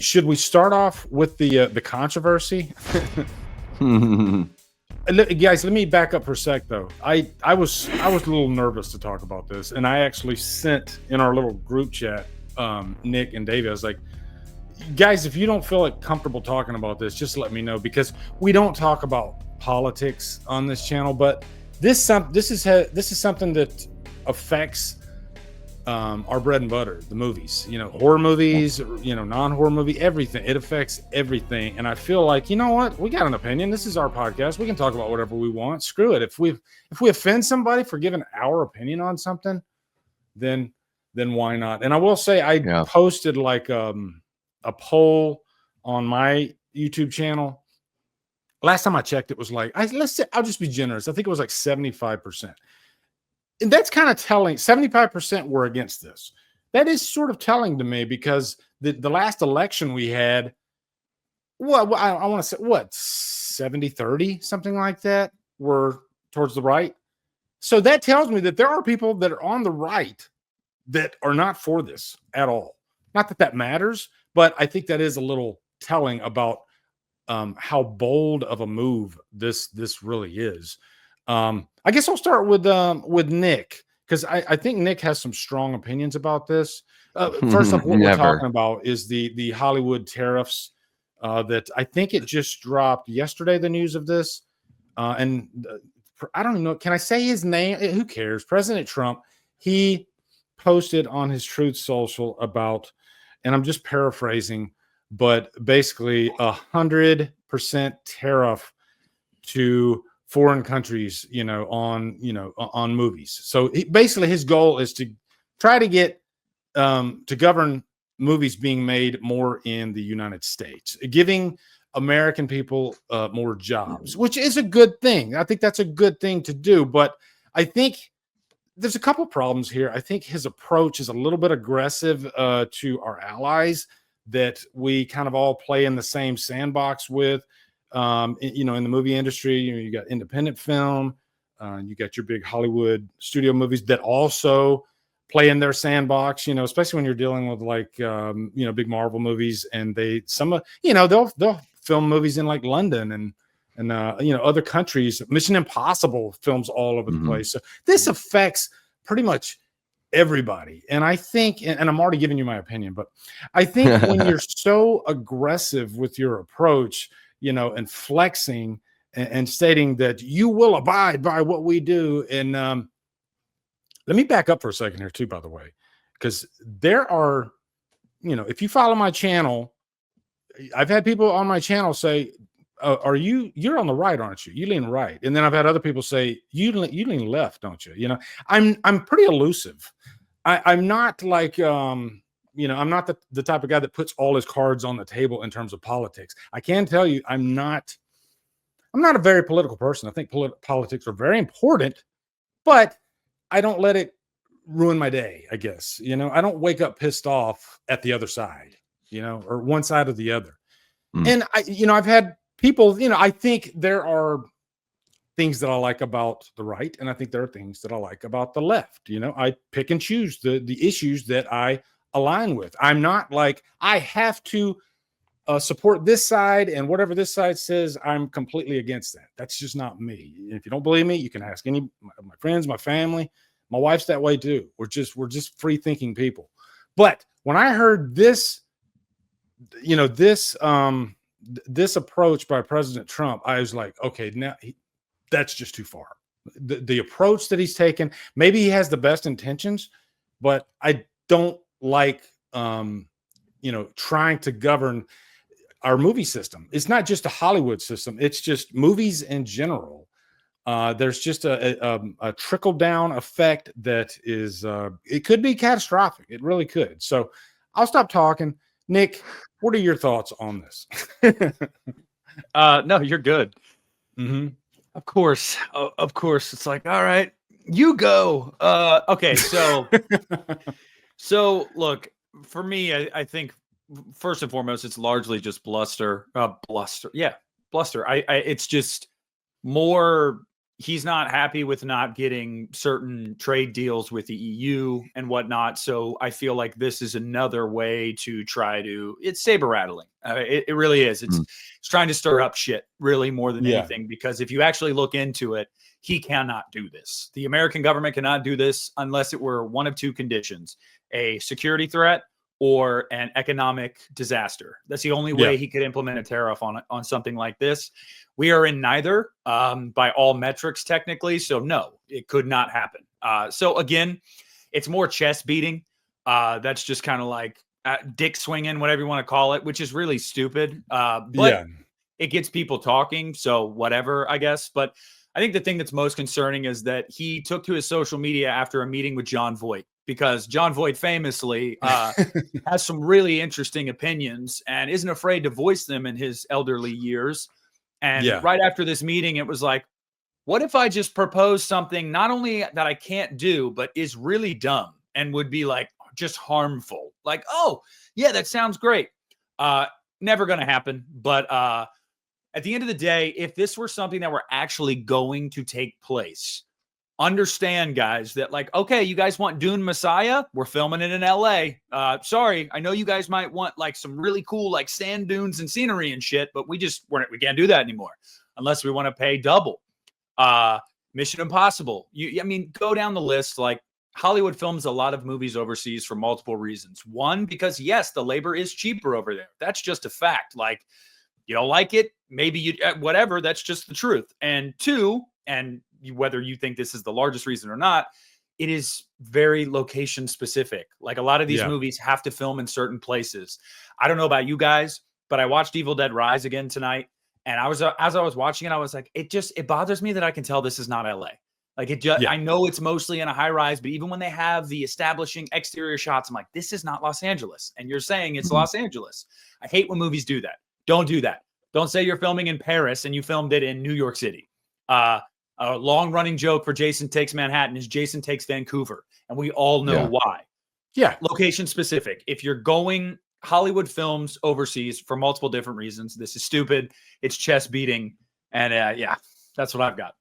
should we start off with the controversy? Guys, let me back up for a sec though. I was a little nervous to talk about this, and I actually sent in our little group chat, Nick and David. I was like, guys, if you don't feel like comfortable talking about this, just let me know, because we don't talk about politics on this channel, but this is something that affects our bread and butter, the movies, horror movies, non-horror movie, everything. It affects everything. And I feel like, you know what? We got an opinion. This is our podcast. We can talk about whatever we want. Screw it. If we offend somebody for giving our opinion on something, then why not? And I will say, I posted like a poll on my YouTube channel. Last time I checked, it was like, I'll just be generous. I think it was like 75%. And that's kind of telling. 75% were against this. That is sort of telling to me, because the last election we had, I want to say, 70-30, something like that, were towards the right. So that tells me that there are people that are on the right that are not for this at all. Not that that matters, but I think that is a little telling about how bold of a move this really is. I guess I'll start with Nick, because I think Nick has some strong opinions about this. First off, what we're talking about is the Hollywood tariffs that I think it just dropped yesterday, the news of this. And I don't know, can I say his name? Who cares? President Trump, he posted on his Truth Social about, and I'm just paraphrasing, but basically 100% tariff to foreign countries, on movies. So basically his goal is to try to get to govern movies being made more in the United States, giving American people more jobs, which is a good thing. I think that's a good thing to do, but I think there's a couple problems here. I think his approach is a little bit aggressive to our allies that we kind of all play in the same sandbox with. In the movie industry, you got independent film, you got your big Hollywood studio movies that also play in their sandbox, especially when you're dealing with like, big Marvel movies, and they'll film movies in like London and other countries. Mission Impossible films all over the place. So this affects pretty much everybody. And I think, and I'm already giving you my opinion, but I think when you're so aggressive with your approach, and flexing and stating that you will abide by what we do. And let me back up for a second here too, by the way, because there are, if you follow my channel, I've had people on my channel say, you're on the right, aren't you? You lean right. And then I've had other people say, you lean left, don't you? I'm pretty elusive. I'm not like, I'm not the type of guy that puts all his cards on the table in terms of politics. I can tell you, I'm not a very political person. I think politics are very important, but I don't let it ruin my day, I guess. I don't wake up pissed off at the other side, or one side or the other. And I've had people, I think there are things that I like about the right, and I think there are things that I like about the left. I pick and choose the issues that I align with. I'm not like I have to support this side, and whatever this side says, I'm completely against that. That's just not me. If you don't believe me, you can ask any my friends, my family. My wife's that way too. We're just free thinking people. But when I heard this, this approach by President Trump, I was like, okay, now that's just too far. The approach that he's taken, maybe he has the best intentions, but I don't like, trying to govern our movie system. It's not just a Hollywood system. It's just movies in general. There's just a trickle down effect that is, it could be catastrophic. It really could. So I'll stop talking. Nick, what are your thoughts on this? No, you're good. Of course. It's like, all right, you go. Okay. So look, for me, I think first and foremost, it's largely just bluster. Yeah, bluster. It's just more he's not happy with not getting certain trade deals with the EU and whatnot. So I feel like this is another way to try to, it's saber rattling. It really is. It's trying to stir up shit really more than anything, because if you actually look into it, he cannot do this. The American government cannot do this unless it were one of two conditions: a security threat or an economic disaster. That's the only way he could implement a tariff on something like this. We are in neither, by all metrics, technically. So no, it could not happen. So again, it's more chest beating. That's just kind of like dick swinging, whatever you want to call it, which is really stupid. But it gets people talking. So whatever, I guess. But I think the thing that's most concerning is that he took to his social media after a meeting with John Voight, because John Voight famously has some really interesting opinions and isn't afraid to voice them in his elderly years. And right after this meeting, it was like, what if I just propose something not only that I can't do, but is really dumb and would be like just harmful? Like, oh, yeah, that sounds great. Never going to happen. But at the end of the day, if this were something that were actually going to take place, understand, guys, that like, okay, you guys want Dune Messiah? We're filming it in LA. Sorry, I know you guys might want like some really cool like sand dunes and scenery and shit, but we can't do that anymore unless we want to pay double. Mission Impossible. I mean, go down the list. Like, Hollywood films a lot of movies overseas for multiple reasons. One, because yes, the labor is cheaper over there. That's just a fact. Like, you don't like it, maybe you whatever. That's just the truth. And two, and whether you think this is the largest reason or not, it is very location specific. Like, a lot of these movies have to film in certain places. I don't know about you guys, but I watched Evil Dead Rise again tonight. And I was, as I was watching it, I was like, it bothers me that I can tell this is not LA. Like, I know it's mostly in a high rise, but even when they have the establishing exterior shots, I'm like, this is not Los Angeles. And you're saying it's Los Angeles. I hate when movies do that. Don't do that. Don't say you're filming in Paris and you filmed it in New York City. A long-running joke for Jason Takes Manhattan is Jason Takes Vancouver, and we all know why. Yeah, location specific. If you're going Hollywood films overseas for multiple different reasons, this is stupid. It's chest beating, and that's what I've got.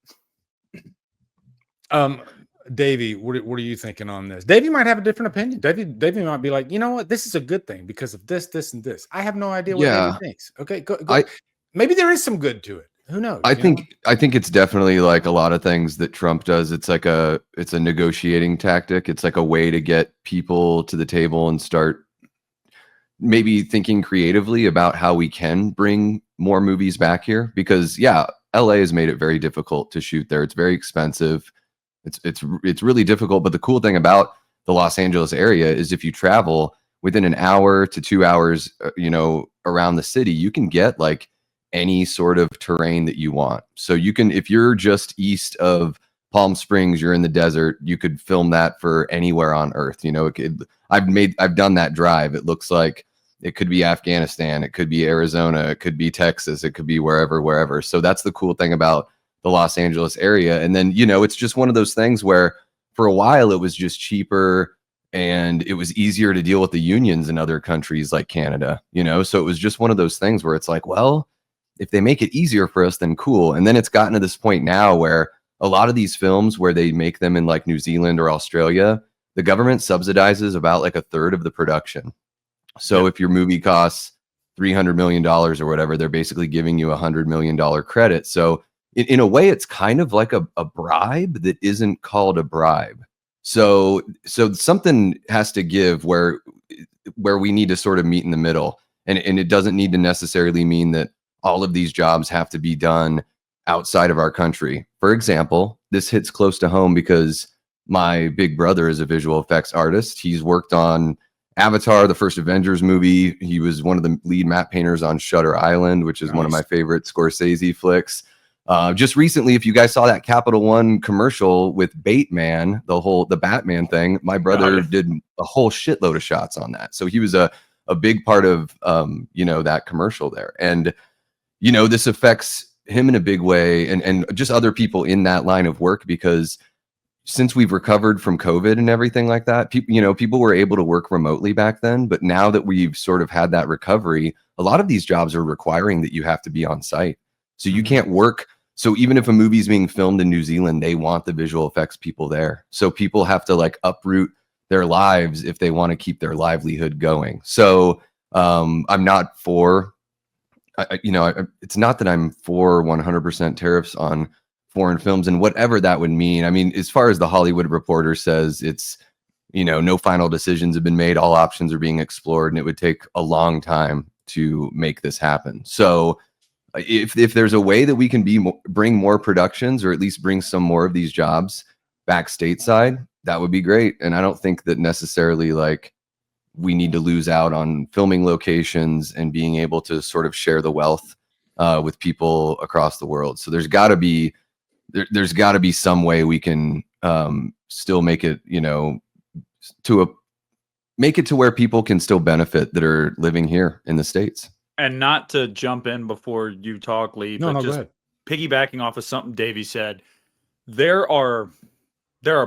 Davey, what are you thinking on this? Davey might have a different opinion. Davey might be like, you know what, this is a good thing because of this, this, and this. I have no idea what Davey thinks. Okay, go. Maybe there is some good to it. Who knows? I think it's definitely like a lot of things that Trump does. It's like it's a negotiating tactic. It's like a way to get people to the table and start maybe thinking creatively about how we can bring more movies back here. Because LA has made it very difficult to shoot there. It's very expensive. It's really difficult. But the cool thing about the Los Angeles area is if you travel within an hour to 2 hours, around the city, you can get like any sort of terrain that you want. So you can, if you're just east of Palm Springs, you're in the desert, you could film that for anywhere on earth. I've done that drive. It looks like it could be Afghanistan, it could be Arizona, it could be Texas, it could be wherever. So that's the cool thing about the Los Angeles area. And then, it's just one of those things where for a while it was just cheaper and it was easier to deal with the unions in other countries like Canada, so it was just one of those things where it's like, well, if they make it easier for us, then cool. And then it's gotten to this point now where a lot of these films where they make them in like New Zealand or Australia, the government subsidizes about like a third of the production. So if your movie costs $300 million or whatever, they're basically giving you $100 million credit. So in a way, it's kind of like a bribe that isn't called a bribe. So something has to give where we need to sort of meet in the middle. And it doesn't need to necessarily mean that all of these jobs have to be done outside of our country. For example, this hits close to home because my big brother is a visual effects artist. He's worked on Avatar, the first Avengers movie. He was one of the lead matte painters on Shutter Island, which is one of my favorite Scorsese flicks. Just recently, if you guys saw that Capital One commercial with Bateman, the Batman thing, my brother did a whole shitload of shots on that. So he was a big part of that commercial there. And this affects him in a big way and just other people in that line of work, because since we've recovered from COVID and everything like that, people were able to work remotely back then. But now that we've sort of had that recovery, a lot of these jobs are requiring that you have to be on site. So you can't work So even if a movie is being filmed in New Zealand, they want the visual effects people there. So people have to like uproot their lives if they want to keep their livelihood going. So I'm not for, it's not that I'm for 100% tariffs on foreign films and whatever that would mean. I mean, as far as the Hollywood Reporter says, it's, no final decisions have been made. All options are being explored, and it would take a long time to make this happen. So if there's a way that we can bring more productions, or at least bring some more of these jobs back stateside, that would be great. And I don't think that necessarily like we need to lose out on filming locations and being able to sort of share the wealth with people across the world. So there's got to be some way we can still make it, make it to where people can still benefit that are living here in the States. And not to jump in before you talk, Lee, but just piggybacking off of something Davey said, there are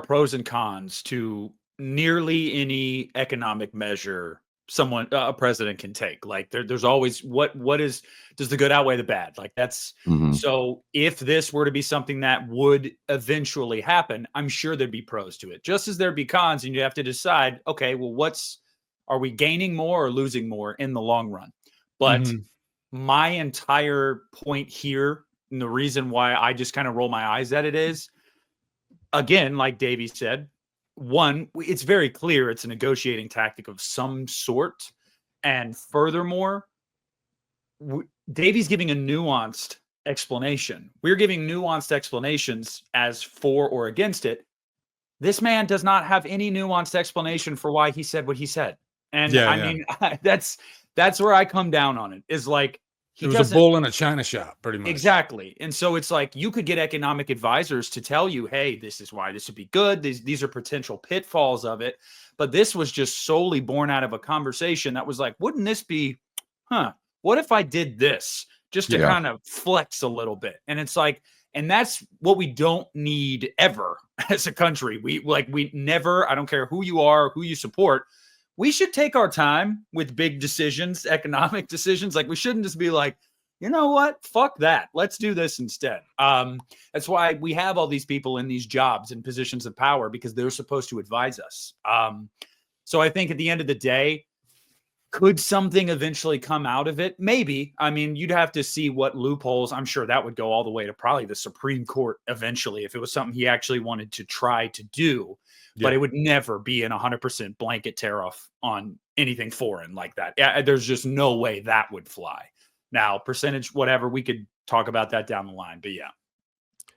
pros and cons to nearly any economic measure a president can take. Like there's always does the good outweigh the bad? Like that's so if this were to be something that would eventually happen, I'm sure there'd be pros to it, just as there'd be cons, and you have to decide, okay, well, are we gaining more or losing more in the long run? But my entire point here, and the reason why I just kind of roll my eyes at it is, again, like Davey said, one, it's very clear it's a negotiating tactic of some sort. And furthermore, Davey's giving a nuanced explanation. We're giving nuanced explanations as for or against it. This man does not have any nuanced explanation for why he said what he said. And mean, that's where I come down on it, is like, it was a bull in a china shop, pretty much. Exactly. And so it's like, you could get economic advisors to tell you, hey, this is why this would be good. These are potential pitfalls of it. But this was just solely born out of a conversation that was like, wouldn't this be, what if I did this just to kind of flex a little bit? And it's like, and that's what we don't need ever as a country. We never, I don't care who you are, who you support, we should take our time with big decisions, economic decisions. Like, we shouldn't just be like, you know what? Fuck that. Let's do this instead. That's why we have all these people in these jobs and positions of power, because they're supposed to advise us. So I think at the end of the day, could something eventually come out of it? Maybe. I mean, you'd have to see what loopholes. I'm sure that would go all the way to probably the Supreme Court eventually, if it was something he actually wanted to try to do. But it would never be an 100% blanket tariff on anything foreign like that. Yeah, there's just no way that would fly. Now, percentage, whatever, we could talk about that down the line. But yeah.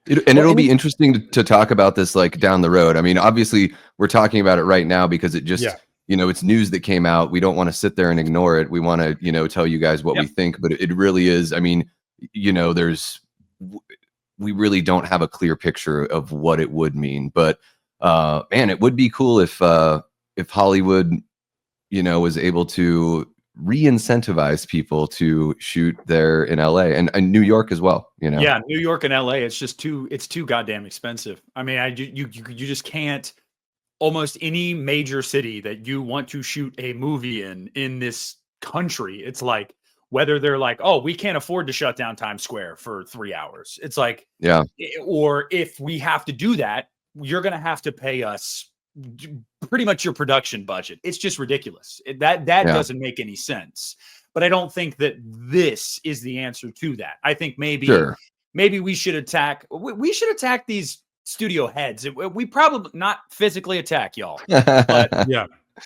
It'll be interesting to talk about this like down the road. I mean, obviously, we're talking about it right now because it just, it's news that came out. We don't want to sit there and ignore it. We want to, tell you guys what we think. But it really is. I mean, we really don't have a clear picture of what it would mean. But man, it would be cool if Hollywood, was able to re-incentivize people to shoot there in LA and New York as well. Yeah, New York and LA. It's too goddamn expensive. I mean, you just can't. Almost any major city that you want to shoot a movie in this country, it's like, whether they're like, oh, we can't afford to shut down Times Square for 3 hours. It's like, or if we have to do that, you're going to have to pay us pretty much your production budget. It's just ridiculous. That doesn't make any sense. But I don't think that this is the answer to that. I think maybe we should attack these studio heads. We probably not physically attack y'all, but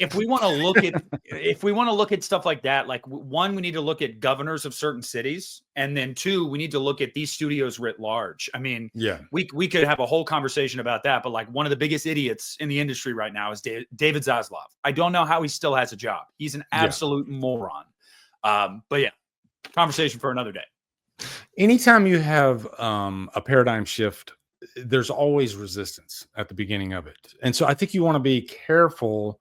if we want to look at stuff like that, like, one, we need to look at governors of certain cities, and then two, we need to look at these studios writ large. I mean, we could have a whole conversation about that, but like, one of the biggest idiots in the industry right now is David Zaslav. I don't know how he still has a job. He's an absolute moron. But yeah, conversation for another day. Anytime you have a paradigm shift, there's always resistance at the beginning of it. And so I think you want to be careful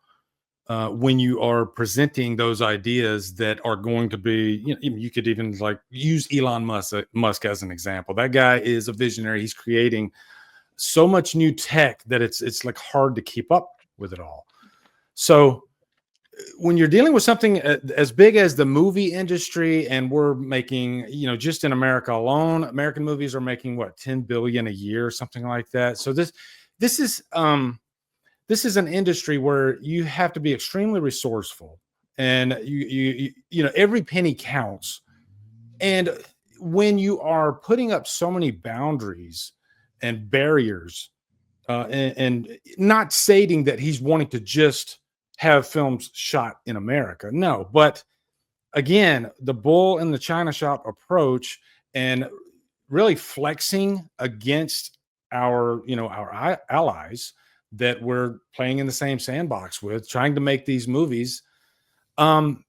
when you are presenting those ideas that are going to be, you could even like use Elon Musk as an example. That guy is a visionary. He's creating so much new tech that it's like hard to keep up with it all. So when you're dealing with something as big as the movie industry, and we're making, just in America alone, American movies are making what, 10 billion a year, something like that. So this is an industry where you have to be extremely resourceful, and every penny counts. And when you are putting up so many boundaries and barriers, and not stating that he's wanting to just have films shot in America. No, but again, the bull in the China shop approach, and really flexing against our allies that we're playing in the same sandbox with, trying to make these movies.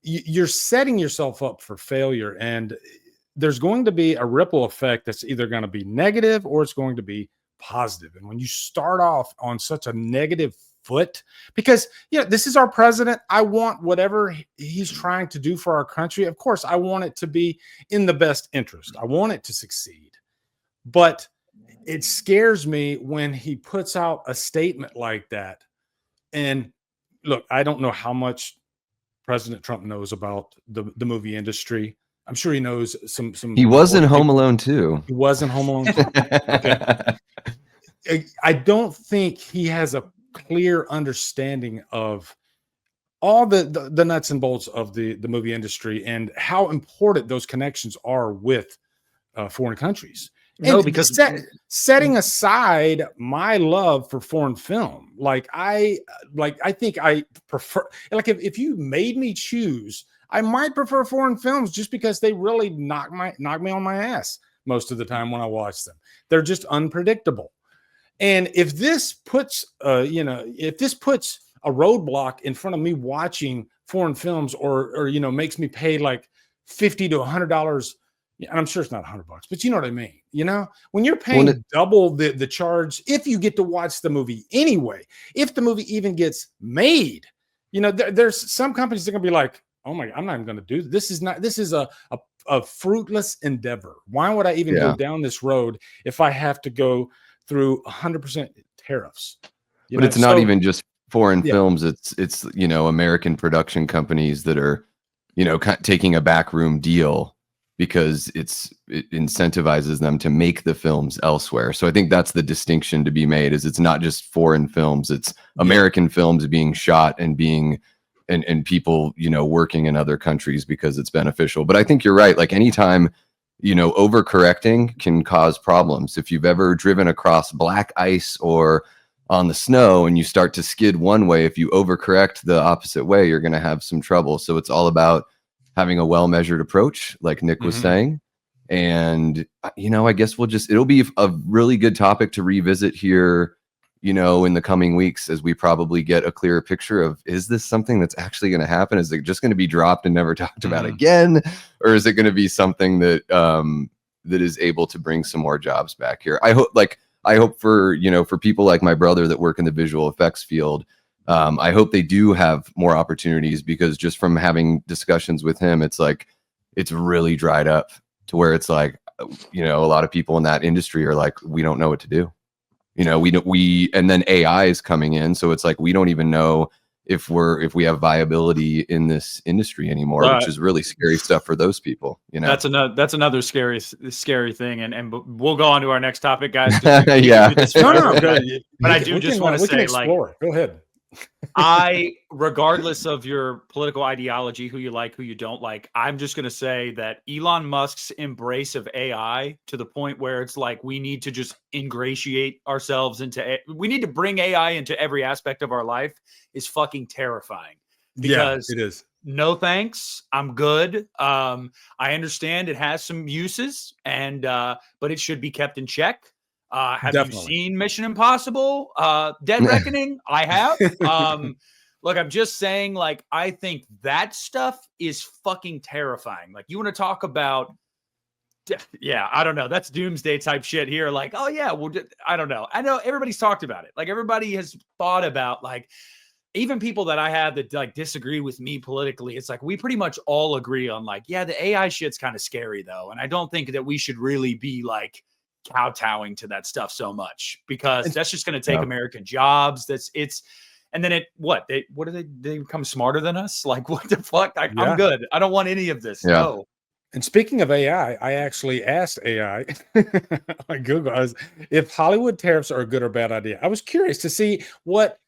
You're setting yourself up for failure, and there's going to be a ripple effect that's either going to be negative or it's going to be positive. And when you start off on such a negative foot, because this is our president, I want whatever he's trying to do for our country, of course I want it to be in the best interest, I want it to succeed. But it scares me when he puts out a statement like that. And look, I don't know how much President Trump knows about the movie industry. I'm sure he knows some. He was in Home Alone too. He was in Home Alone too. Okay. I don't think he has a clear understanding of all the nuts and bolts of the movie industry and how important those connections are with foreign countries. No, And because setting aside my love for foreign film, I think I prefer, if you made me choose, I might prefer foreign films just because they really knock me on my ass most of the time when I watch them. They're just unpredictable. And if this puts a roadblock in front of me watching foreign films, or makes me pay like $50 to $100, and I'm sure it's not $100, but you know what I mean. When you're paying double the charge, if you get to watch the movie anyway, if the movie even gets made, there's some companies that are gonna be like, oh my, I'm not even gonna do this. This is a fruitless endeavor. Why would I even go down this road if I have to go through 100% tariffs? But it's not even just foreign films. It's American production companies that are taking a backroom deal because it incentivizes them to make the films elsewhere. So I think that's the distinction to be made, is it's not just foreign films, it's American films being shot and being and people working in other countries because it's beneficial. But I think you're right. Like, anytime overcorrecting can cause problems. If you've ever driven across black ice or on the snow and you start to skid one way, if you overcorrect the opposite way, you're going to have some trouble. So it's all about having a well-measured approach, like Nick was saying. And, I guess it'll be a really good topic to revisit here, in the coming weeks, as we probably get a clearer picture of, is this something that's actually going to happen? Is it just going to be dropped and never talked about again? Or is it going to be something that, that is able to bring some more jobs back here? I hope for people like my brother that work in the visual effects field, I hope they do have more opportunities, because just from having discussions with him, it's like, it's really dried up to where it's like, a lot of people in that industry are like, we don't know what to do. And then AI is coming in. So it's like, we don't even know if we have viability in this industry anymore, which is really scary stuff for those people. That's another scary thing. And we'll go on to our next topic, guys. Yeah. But I do just want to say, explore. Go ahead. Regardless of your political ideology, who you like, who you don't like, I'm just going to say that Elon Musk's embrace of AI, to the point where it's like, we need to just ingratiate ourselves we need to bring AI into every aspect of our life, is fucking terrifying. Because it is. No thanks, I'm good. I understand it has some uses, but it should be kept in check. Have you seen Mission Impossible, Dead Reckoning? I have. Look, I'm just saying, I think that stuff is fucking terrifying. You want to talk about, I don't know. That's doomsday type shit here. Oh yeah, I don't know. I know everybody's talked about it. Everybody has thought about, even people that I have that disagree with me politically. It's we pretty much all agree on the AI shit's kind of scary though. And I don't think that we should really be kowtowing to that stuff so much, because that's just going to take American jobs. And then what do they become smarter than us? Like, what the fuck? Yeah. I'm good. I don't want any of this. Yeah. No. And speaking of AI, I actually asked AI on Google if Hollywood tariffs are a good or bad idea. I was curious to see what,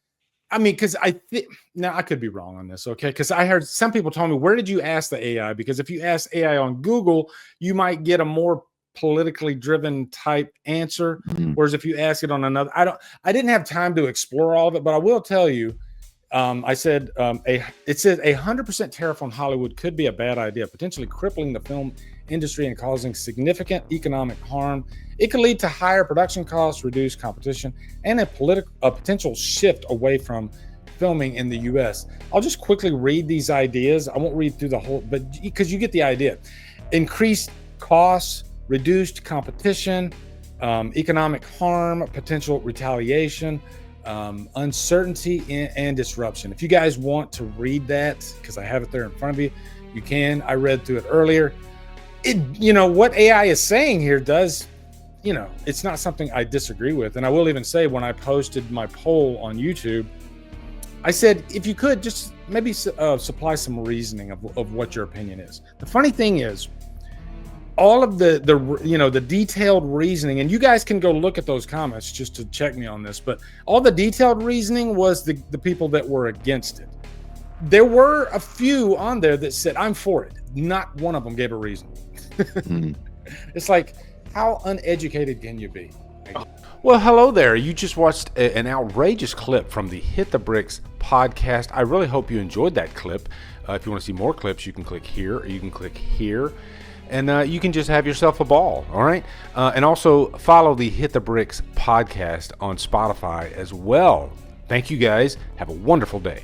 I mean, because I think, now I could be wrong on this, okay? Because I heard some people tell me, where did you ask the AI? Because if you ask AI on Google, you might get a more politically driven type answer. Whereas if you ask it on another, I didn't have time to explore all of it, but I will tell you, I said it says 100% tariff on Hollywood could be a bad idea, potentially crippling the film industry and causing significant economic harm. It could lead to higher production costs, reduced competition, and a potential shift away from filming in the U.S. I'll just quickly read these ideas. I won't read through the whole, but because you get the idea. Increased costs, reduced competition, economic harm, potential retaliation, uncertainty and disruption. If you guys want to read that, because I have it there in front of you, you can. I read through it earlier. What AI is saying here does, it's not something I disagree with. And I will even say, when I posted my poll on YouTube, I said, if you could just maybe supply some reasoning of what your opinion is. The funny thing is, all of the detailed reasoning, and you guys can go look at those comments just to check me on this, but all the detailed reasoning was the people that were against it. There were a few on there that said, I'm for it. Not one of them gave a reason. It's like, how uneducated can you be? Well, hello there. You just watched an outrageous clip from the Hit the Bricks podcast. I really hope you enjoyed that clip. If you want to see more clips, you can click here, or you can click here. And you can just have yourself a ball, all right? And also follow the Hit the Bricks podcast on Spotify as well. Thank you guys. Have a wonderful day.